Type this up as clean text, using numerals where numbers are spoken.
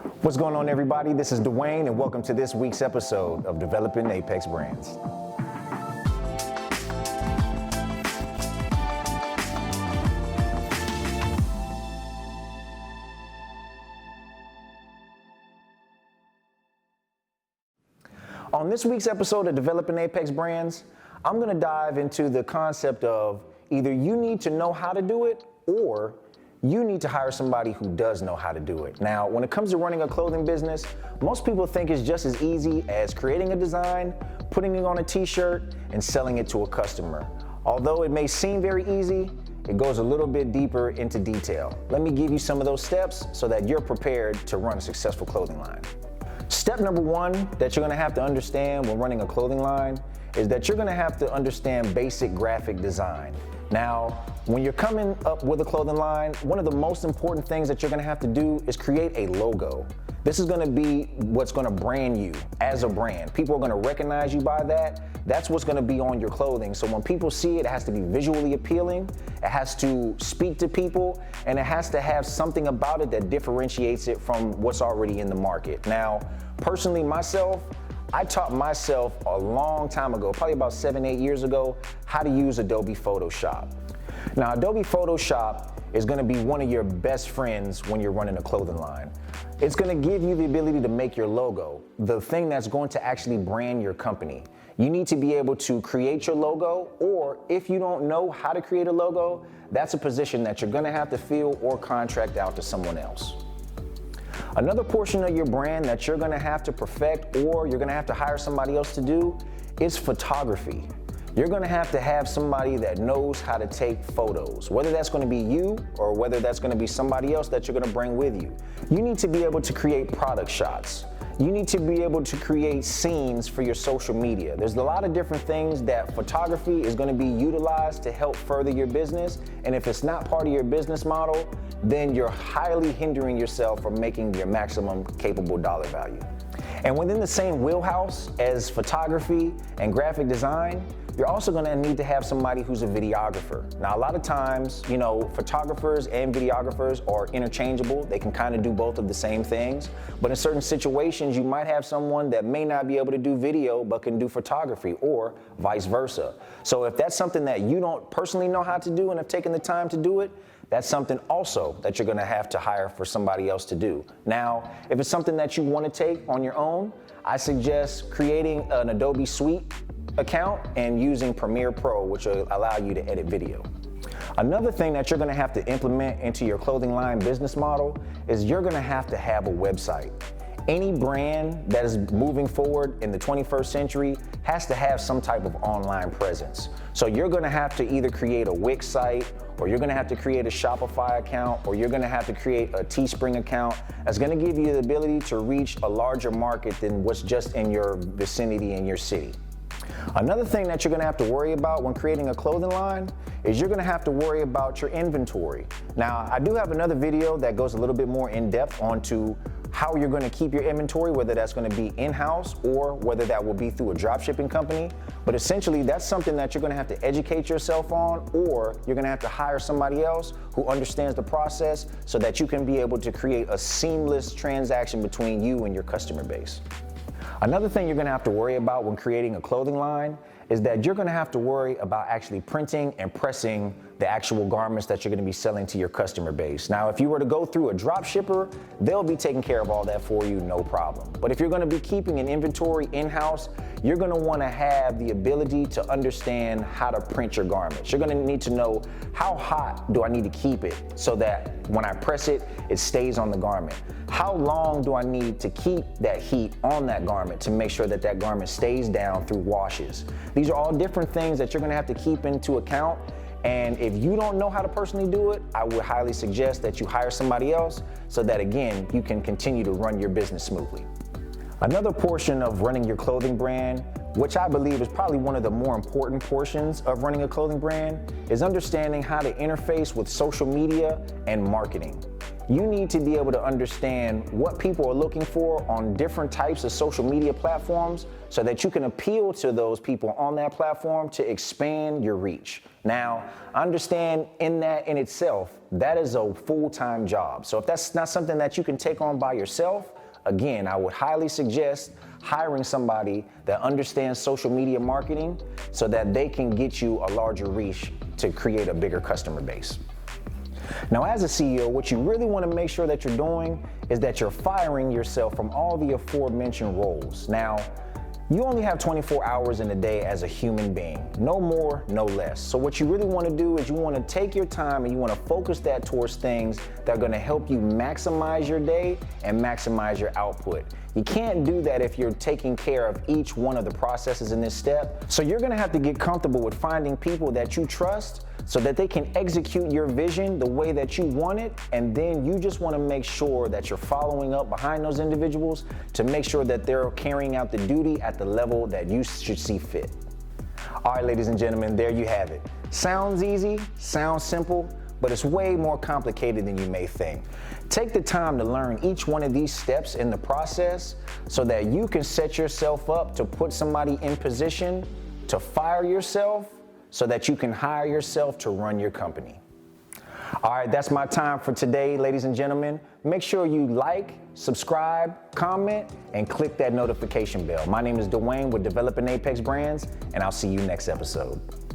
What's going on, everybody? This is Dwayne, and welcome to this week's episode of Developing Apex Brands. On this week's episode of Developing Apex Brands, I'm going to dive into the concept of either you need to know how to do it or you need to hire somebody who does know how to do it. Now, when it comes to running a clothing business, most people think it's just as easy as creating a design, putting it on a t-shirt, and selling it to a customer. Although it may seem very easy, it goes a little bit deeper into detail. Let me give you some of those steps so that you're prepared to run a successful clothing line. Step number one that you're gonna have to understand when running a clothing line is that you're gonna have to understand basic graphic design. Now, when you're coming up with a clothing line, one of the most important things that you're gonna have to do is create a logo. This is gonna be what's gonna brand you as a brand. People are gonna recognize you by that. That's what's gonna be on your clothing. So when people see it, it has to be visually appealing, it has to speak to people, and it has to have something about it that differentiates it from what's already in the market. Now, personally myself, I taught myself a long time ago, probably about 7-8 years ago, how to use Adobe Photoshop. Now, Adobe Photoshop is gonna be one of your best friends when you're running a clothing line. It's gonna give you the ability to make your logo, the thing that's going to actually brand your company. You need to be able to create your logo, or if you don't know how to create a logo, that's a position that you're gonna have to fill or contract out to someone else. Another portion of your brand that you're gonna have to perfect or you're gonna have to hire somebody else to do is photography. You're gonna have to have somebody that knows how to take photos, whether that's gonna be you or whether that's gonna be somebody else that you're gonna bring with you. You need to be able to create product shots. You need to be able to create scenes for your social media. There's a lot of different things that photography is gonna be utilized to help further your business, and if it's not part of your business model, then you're highly hindering yourself from making your maximum capable dollar value. And within the same wheelhouse as photography and graphic design, you're also gonna need to have somebody who's a videographer. Now, a lot of times, photographers and videographers are interchangeable. They can kind of do both of the same things. But in certain situations, you might have someone that may not be able to do video, but can do photography, or vice versa. So if that's something that you don't personally know how to do and have taken the time to do it, that's something also that you're gonna have to hire for somebody else to do. Now, if it's something that you wanna take on your own, I suggest creating an Adobe Suite account and using Premiere Pro, which will allow you to edit video. Another thing that you're gonna have to implement into your clothing line business model is you're gonna have to have a website. Any brand that is moving forward in the 21st century has to have some type of online presence. So you're gonna have to either create a Wix site, or you're gonna have to create a Shopify account, or you're gonna have to create a Teespring account that's gonna give you the ability to reach a larger market than what's just in your vicinity in your city. Another thing that you're gonna have to worry about when creating a clothing line is you're gonna have to worry about your inventory. Now, I do have another video that goes a little bit more in depth onto how you're gonna keep your inventory, whether that's gonna be in-house or whether that will be through a drop shipping company. But essentially, that's something that you're gonna have to educate yourself on, or you're gonna have to hire somebody else who understands the process so that you can be able to create a seamless transaction between you and your customer base. Another thing you're gonna have to worry about when creating a clothing line is that you're gonna have to worry about actually printing and pressing the actual garments that you're gonna be selling to your customer base. Now, if you were to go through a drop shipper, they'll be taking care of all that for you, no problem. But if you're gonna be keeping an inventory in-house, you're gonna wanna have the ability to understand how to print your garments. You're gonna need to know, how hot do I need to keep it so that when I press it, it stays on the garment? How long do I need to keep that heat on that garment to make sure that that garment stays down through washes? These are all different things that you're gonna have to keep into account. And if you don't know how to personally do it, I would highly suggest that you hire somebody else so that, again, you can continue to run your business smoothly. Another portion of running your clothing brand, which I believe is probably one of the more important portions of running a clothing brand, is understanding how to interface with social media and marketing. You need to be able to understand what people are looking for on different types of social media platforms so that you can appeal to those people on that platform to expand your reach. Now, understand in itself, that is a full-time job. So if that's not something that you can take on by yourself, again, I would highly suggest hiring somebody that understands social media marketing so that they can get you a larger reach to create a bigger customer base. Now, as a CEO, what you really want to make sure that you're doing is that you're firing yourself from all the aforementioned roles. Now, you only have 24 hours in a day as a human being, no more, no less. So what you really want to do is you want to take your time and you want to focus that towards things that are going to help you maximize your day and maximize your output. You can't do that if you're taking care of each one of the processes in this step. So you're going to have to get comfortable with finding people that you trust so that they can execute your vision the way that you want it, and then you just want to make sure that you're following up behind those individuals to make sure that they're carrying out the duty at the level that you should see fit. All right, ladies and gentlemen, there you have it. Sounds easy, sounds simple, but it's way more complicated than you may think. Take the time to learn each one of these steps in the process so that you can set yourself up to put somebody in position to fire yourself so that you can hire yourself to run your company. All right, that's my time for today, ladies and gentlemen. Make sure you like, subscribe, comment, and click that notification bell. My name is Dwayne with Developing Apex Brands, and I'll see you next episode.